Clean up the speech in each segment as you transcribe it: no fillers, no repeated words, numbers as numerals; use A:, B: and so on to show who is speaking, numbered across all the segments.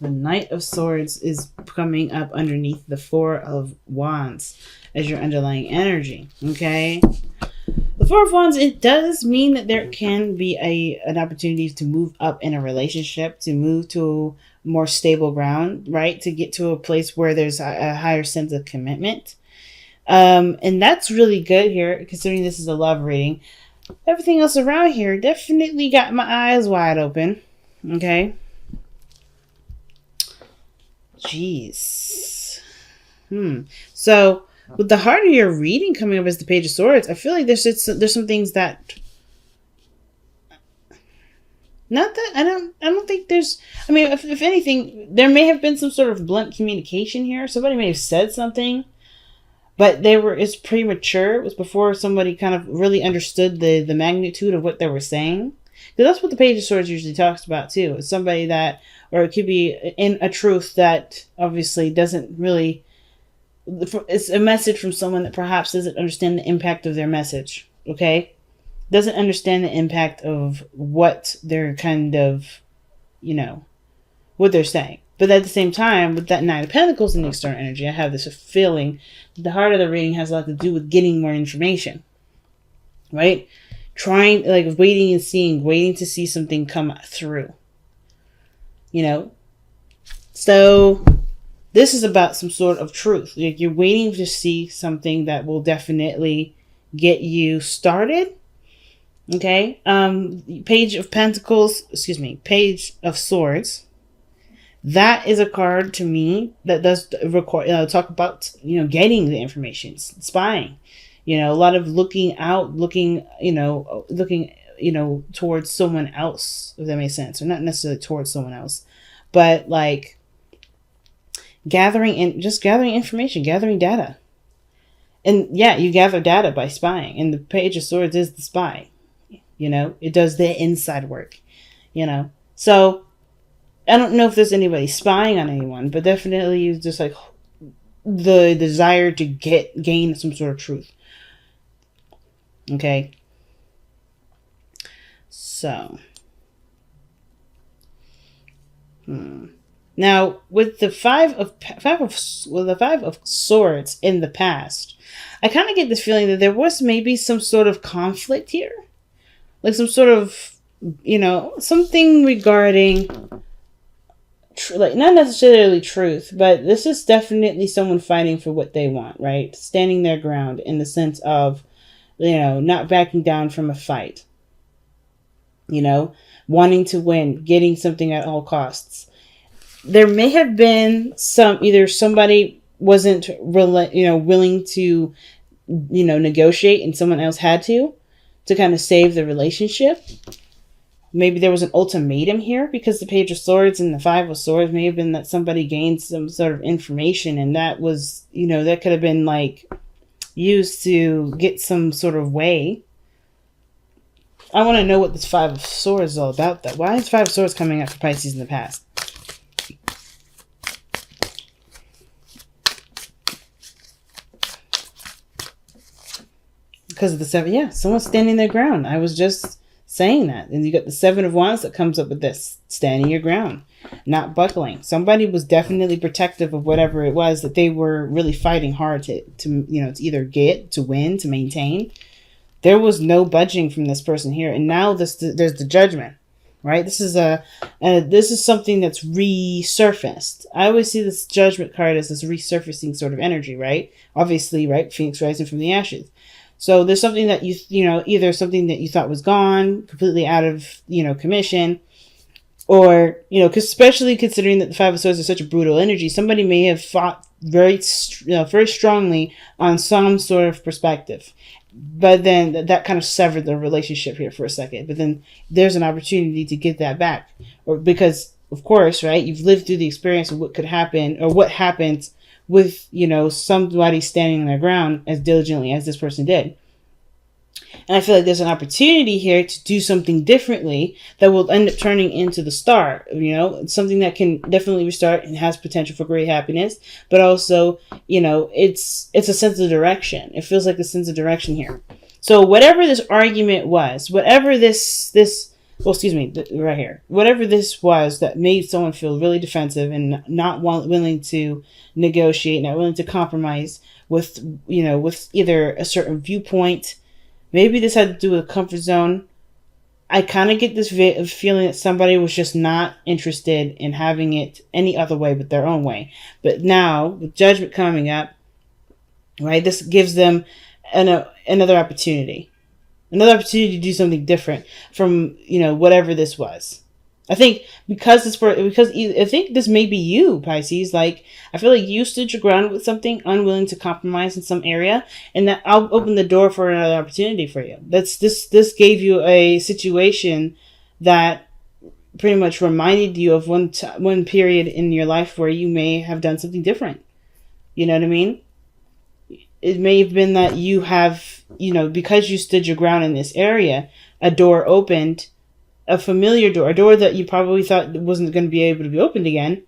A: The Knight of Swords is coming up underneath the Four of Wands as your underlying energy. Okay. The Four of Wands, it does mean that there can be an opportunity to move up in a relationship, to move to more stable ground, right? To get to a place where there's a higher sense of commitment. And that's really good here, considering this is a love reading. Everything else around here definitely got my eyes wide open. Okay. Jeez. So with the heart of your reading coming up as the Page of Swords, I feel like there's some things that, not that I don't think there's. I mean, if anything, there may have been some sort of blunt communication here. Somebody may have said something, but it's premature. It was before somebody kind of really understood the magnitude of what they were saying. Because that's what the Page of Swords usually talks about too. It's somebody that, or it could be in a truth that obviously doesn't really. It's a message from someone that perhaps doesn't understand the impact of their message. Okay, doesn't understand the impact of what they're kind of, what they're saying. But at the same time, with that Nine of Pentacles in the external energy, I have this feeling that the heart of the reading has a lot to do with getting more information, right? Trying, like, waiting and seeing, waiting to see something come through, So this is about some sort of truth. Like, you're waiting to see something that will definitely get you started. Okay. Page of Pentacles, Page of Swords. That is a card to me that does talk about, getting the information, spying, a lot of looking out, looking towards someone else, if that makes sense, or not necessarily towards someone else, but like gathering information, gathering data. And yeah, you gather data by spying, and the Page of Swords is the spy. It does the inside work, So I don't know if there's anybody spying on anyone, but definitely just like the desire to gain some sort of truth. Okay. So. Now, with the five of Swords in the past, I kind of get this feeling that there was maybe some sort of conflict here. Like some sort of, something regarding, like, not necessarily truth, but this is definitely someone fighting for what they want, right? Standing their ground in the sense of, not backing down from a fight. Wanting to win, getting something at all costs. There may have been either somebody wasn't willing to, negotiate, and someone else had to kind of save the relationship. Maybe there was an ultimatum here, because the Page of Swords and the Five of Swords may have been that somebody gained some sort of information, and that was, that could have been like used to get some sort of way. I want to know what this Five of Swords is all about, though. Why is Five of Swords coming up for Pisces in the past? Because of the seven. Yeah, someone's standing their ground. I was just saying that. And you got the Seven of Wands that comes up with this. Standing your ground. Not buckling. Somebody was definitely protective of whatever it was that they were really fighting hard to either get, to win, to maintain. There was no budging from this person here. And now there's the Judgment. Right? This is something that's resurfaced. I always see this Judgment card as this resurfacing sort of energy, right? Obviously, right? Phoenix rising from the ashes. So there's something that either something that you thought was gone, completely out of, commission, or, especially considering that the Five of Swords is such a brutal energy, somebody may have fought very strongly on some sort of perspective. But then that kind of severed the relationship here for a second. But then there's an opportunity to get that back. Or because, of course, right, you've lived through the experience of what could happen, or what happens with, somebody standing their ground as diligently as this person did. And I feel like there's an opportunity here to do something differently that will end up turning into the star, something that can definitely restart and has potential for great happiness, but also, it's a sense of direction. It feels like a sense of direction here. So whatever this argument was, whatever this well, excuse me, right here, whatever this was that made someone feel really defensive and not willing to negotiate, not willing to compromise with, with either a certain viewpoint. Maybe this had to do with a comfort zone. I kind of get this feeling that somebody was just not interested in having it any other way but their own way. But now, with judgment coming up, right, this gives them another opportunity. Another opportunity to do something different from, whatever this was. I think because I think this may be you, Pisces. Like, I feel like you stood your ground with something, unwilling to compromise in some area, and that I'll open the door for another opportunity for you. This gave you a situation that pretty much reminded you of one period in your life where you may have done something different. You know what I mean? It may have been that you have, because you stood your ground in this area, a door opened. A familiar door, a door that you probably thought wasn't going to be able to be opened again,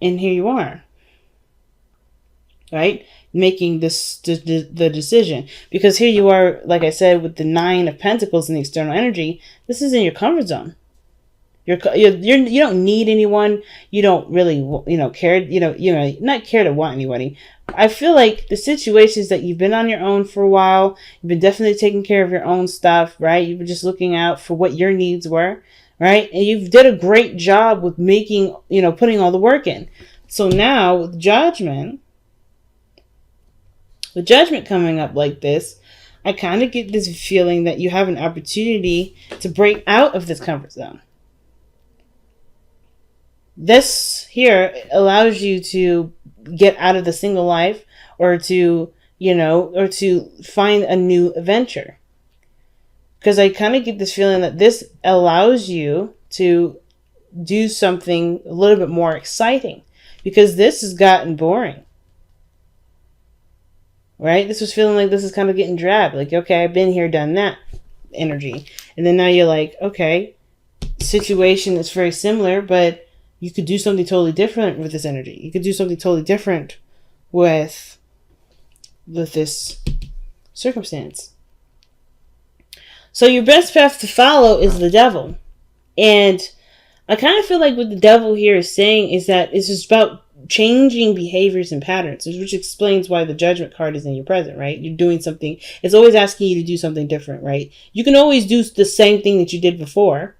A: and here you are, right? Making the decision, because here you are, like I said, with the 9 of Pentacles in the external energy. This is in your comfort zone. You don't need anyone. You don't really, care. Not care to want anybody. I feel like the situations that you've been on your own for a while, you've been definitely taking care of your own stuff, right? You've been just looking out for what your needs were, right? And you've did a great job with making, putting all the work in. So now with judgment coming up like this, I kind of get this feeling that you have an opportunity to break out of this comfort zone. This here allows you to get out of the single life, or to find a new adventure. Because I kind of get this feeling that this allows you to do something a little bit more exciting, because this has gotten boring. Right? This was feeling like this is kind of getting drab. Like, okay, I've been here, done that energy. And then now you're like, okay, situation is very similar, but you could do something totally different with this energy. You could do something totally different with this circumstance. So your best path to follow is the devil. And I kind of feel like what the devil here is saying is that it's just about changing behaviors and patterns, which explains why the judgment card is in your present, right? You're doing something. It's always asking you to do something different, right? You can always do the same thing that you did before,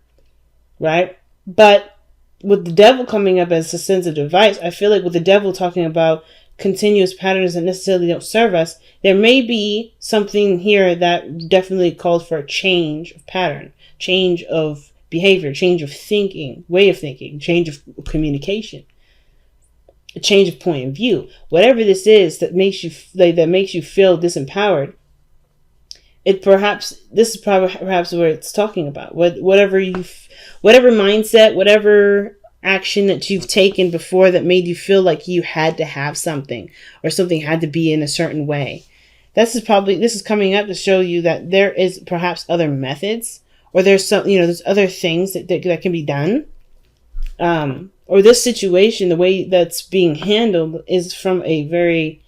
A: right? But with the devil coming up as a sensitive device, I feel like with the devil talking about continuous patterns that necessarily don't serve us, there may be something here that definitely calls for a change of pattern, change of behavior, change of thinking, way of thinking, change of communication, a change of point of view. Whatever this is that makes you feel disempowered, this is perhaps what it's talking about. Whatever mindset, whatever action that you've taken before that made you feel like you had to have something, or something had to be in a certain way. This is coming up to show you that there is perhaps other methods, or there's there's other things that can be done. Or this situation, the way that's being handled is from a very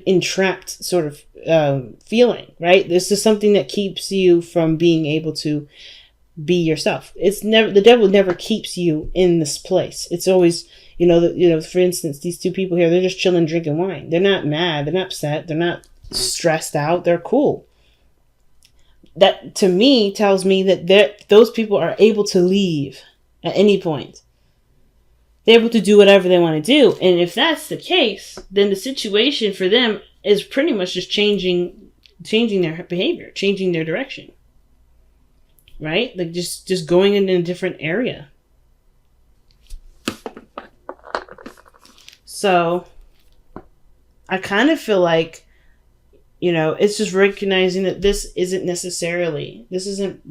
A: entrapped sort of feeling, right? This is something that keeps you from being able to be yourself. The devil never keeps you in this place. It's always, for instance, these two people here, they're just chilling, drinking wine. They're not mad. They're not upset. They're not stressed out. They're cool. That to me tells me that those people are able to leave at any point. They're able to do whatever they want to do. And if that's the case, then the situation for them is pretty much just changing their behavior, changing their direction. Right? Like just going in a different area. So I kind of feel like, it's just recognizing that this isn't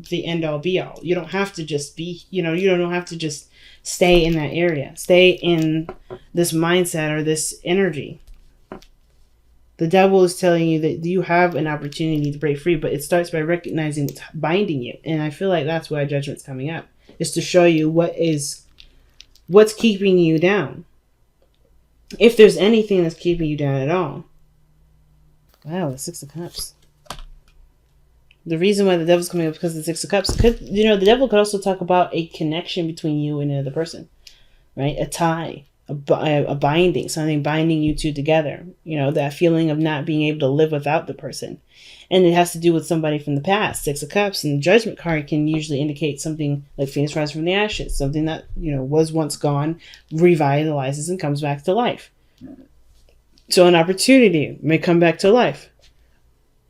A: the end all be all. You don't have to just be, you don't have to just stay in that area. Stay in this mindset or this energy. The devil is telling you that you have an opportunity to break free, but it starts by recognizing what's binding you. And I feel like that's why judgment's coming up. Is to show you what's keeping you down. If there's anything that's keeping you down at all. Wow, the 6 of Cups. The reason why the devil's coming up because of the Six of Cups could, the devil could also talk about a connection between you and another person, right? A tie, a binding, something binding you two together. That feeling of not being able to live without the person. And it has to do with somebody from the past. Six of Cups and the Judgment card can usually indicate something like Phoenix rising from the ashes, something that, was once gone, revitalizes and comes back to life. So an opportunity may come back to life.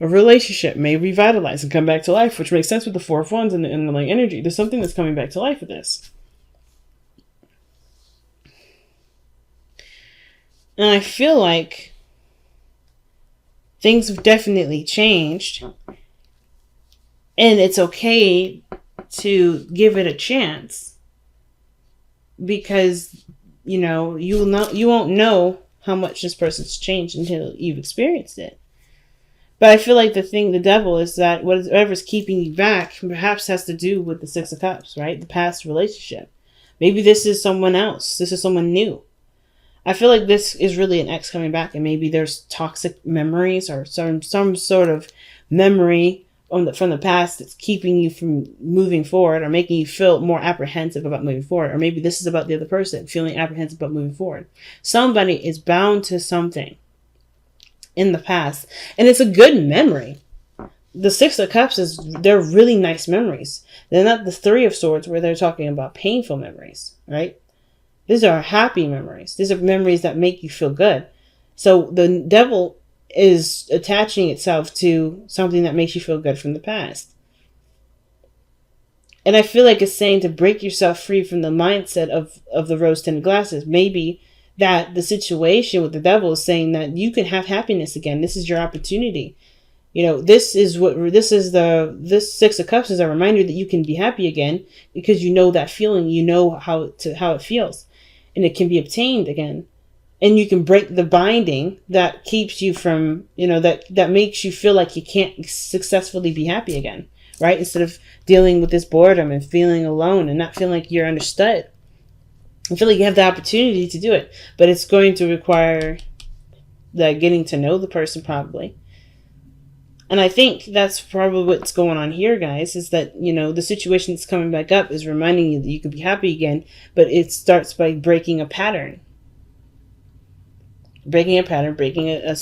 A: A relationship may revitalize and come back to life, which makes sense with the Four of Wands and the underlying energy. There's something that's coming back to life with this. And I feel like things have definitely changed. And it's okay to give it a chance. Because, you won't know how much this person's changed until you've experienced it. But I feel like the devil is that whatever's keeping you back perhaps has to do with the Six of Cups, right? The past relationship. Maybe this is someone else. This is someone new. I feel like this is really an ex coming back, and maybe there's toxic memories or some sort of memory from the past that's keeping you from moving forward or making you feel more apprehensive about moving forward. Or maybe this is about the other person feeling apprehensive about moving forward. Somebody is bound to something in the past, and it's a good memory. The Six of Cups they're really nice memories. They're not the Three of Swords where they're talking about painful memories, right? These are happy memories. These are memories that make you feel good. So the devil is attaching itself to something that makes you feel good from the past. And I feel like it's saying to break yourself free from the mindset of the rose-tinted glasses. Maybe that the situation with the devil is saying that you can have happiness again. This is your opportunity. This Six of Cups is a reminder that you can be happy again because you know that feeling. You know how it feels, and it can be obtained again. And you can break the binding that keeps you from, that makes you feel like you can't successfully be happy again, right? Instead of dealing with this boredom and feeling alone and not feeling like you're understood. I feel like you have the opportunity to do it, but it's going to require that getting to know the person probably. And I think that's probably what's going on here, guys, is that, the situation that's coming back up is reminding you that you could be happy again, but it starts by breaking a pattern. Breaking a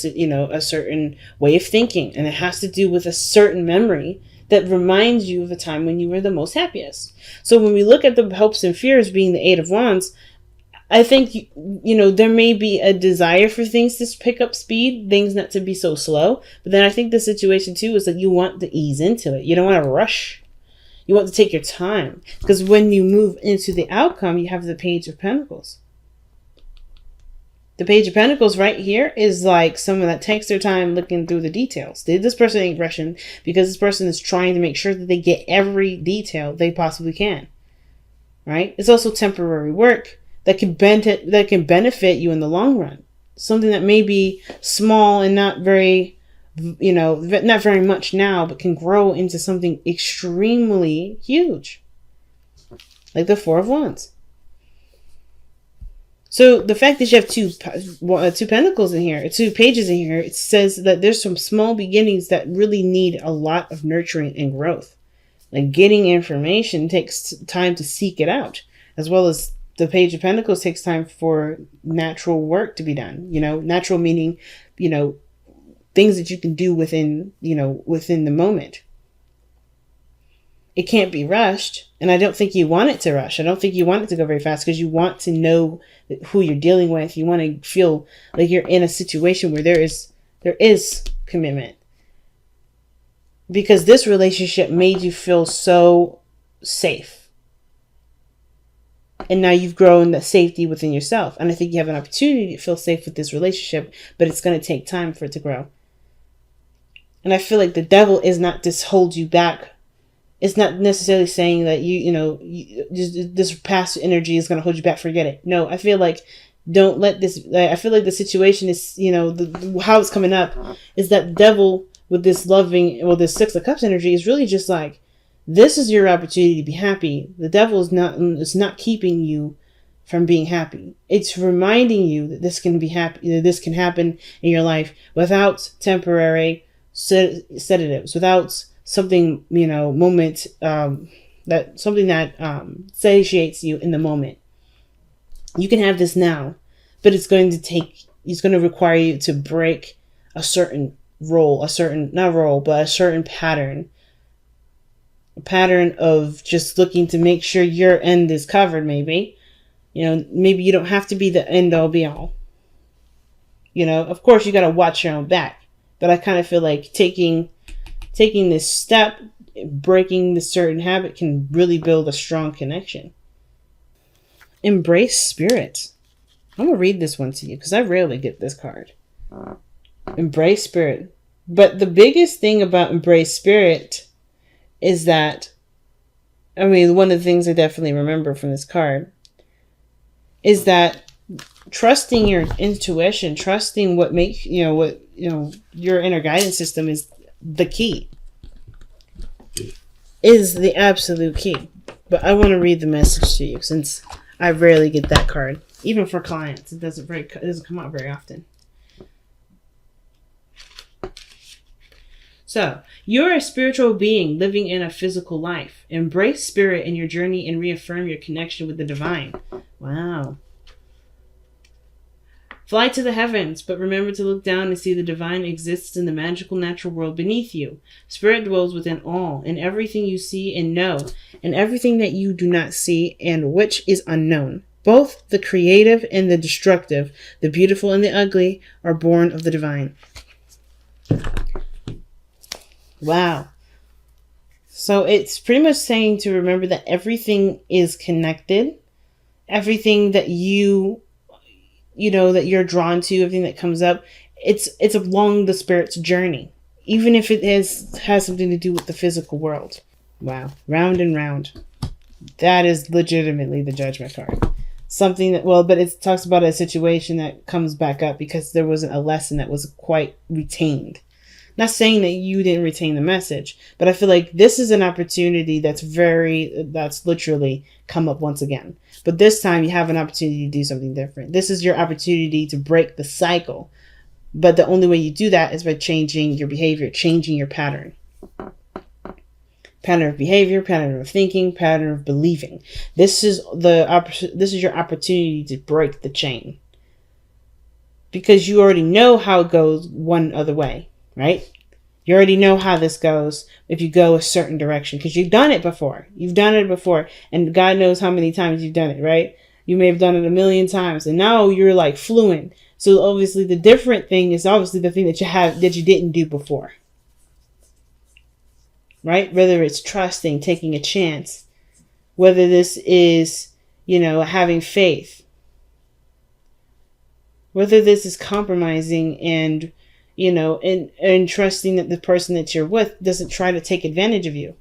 A: certain way of thinking. And it has to do with a certain memory that reminds you of a time when you were the most happiest. So when we look at the hopes and fears being the Eight of Wands, I think, there may be a desire for things to pick up speed, things not to be so slow. But then I think the situation too is that you want to ease into it. You don't want to rush. You want to take your time. Because when you move into the outcome, you have the Page of Pentacles. The Page of Pentacles right here is like someone that takes their time looking through the details. This person ain't rushing because this person is trying to make sure that they get every detail they possibly can. Right? It's also temporary work that can benefit you in the long run. Something that may be small and not very much now, but can grow into something extremely huge. Like the Four of Wands. So the fact that you have two pentacles in here, two pages in here, it says that there's some small beginnings that really need a lot of nurturing and growth. Like getting information takes time to seek it out, as well as the Page of Pentacles takes time for natural work to be done. Natural meaning, things that you can do within the moment. It can't be rushed. And I don't think you want it to rush. I don't think you want it to go very fast because you want to know who you're dealing with. You want to feel like you're in a situation where there is commitment. Because this relationship made you feel so safe. And now you've grown the safety within yourself. And I think you have an opportunity to feel safe with this relationship, but it's going to take time for it to grow. And I feel like the devil is not to hold you back. It's not necessarily saying that this past energy is going to hold you back. Forget it. No, I feel like don't let this. I feel like the situation is, how it's coming up is that the devil with this this Six of Cups energy is really just like, this is your opportunity to be happy. The devil is not keeping you from being happy. It's reminding you that this can be happy. That this can happen in your life without temporary sedatives, without something, moment, that something that satiates you in the moment. You can have this now, but it's going to require you to break a certain role, a certain pattern. A pattern of just looking to make sure your end is covered, maybe. Maybe you don't have to be the end all be all. Of course you got to watch your own back. But I kind of feel like taking this step, breaking this certain habit can really build a strong connection. Embrace spirit. I'm going to read this one to you because I rarely get this card. Embrace spirit. But the biggest thing about embrace spirit is that, one of the things I definitely remember from this card is that trusting your intuition, trusting what makes, your inner guidance system is the key. Is the absolute key. But I want to read the message to you since I rarely get that card. Even for clients, it doesn't come out very often. So, you're a spiritual being living in a physical life. Embrace spirit in your journey and reaffirm your connection with the divine. Wow. Fly to the heavens, but remember to look down and see the divine exists in the magical natural world beneath you. Spirit dwells within all, in everything you see and know, and everything that you do not see and which is unknown. Both the creative and the destructive, the beautiful and the ugly, are born of the divine. Wow. So it's pretty much saying to remember that everything is connected. Everything that that you're drawn to, everything that comes up, it's along the spirit's journey, even if it has something to do with the physical world. Wow. Round and round. That is legitimately the judgment card. Something that, but it talks about a situation that comes back up because there wasn't a lesson that was quite retained. Not saying that you didn't retain the message, but I feel like this is an opportunity that's literally come up once again. But this time you have an opportunity to do something different. This is your opportunity to break the cycle. But the only way you do that is by changing your behavior, changing your pattern. Pattern of behavior, pattern of thinking, pattern of believing. This is your opportunity to break the chain. Because you already know how it goes one other way. Right? You already know how this goes if you go a certain direction because you've done it before. You've done it before and God knows how many times you've done it, right? You may have done it 1,000,000 times and now you're like fluent. So obviously the different thing is obviously the thing that you didn't do before. Right? Whether it's trusting, taking a chance, whether this is, having faith, whether this is compromising and and trusting that the person that you're with doesn't try to take advantage of you.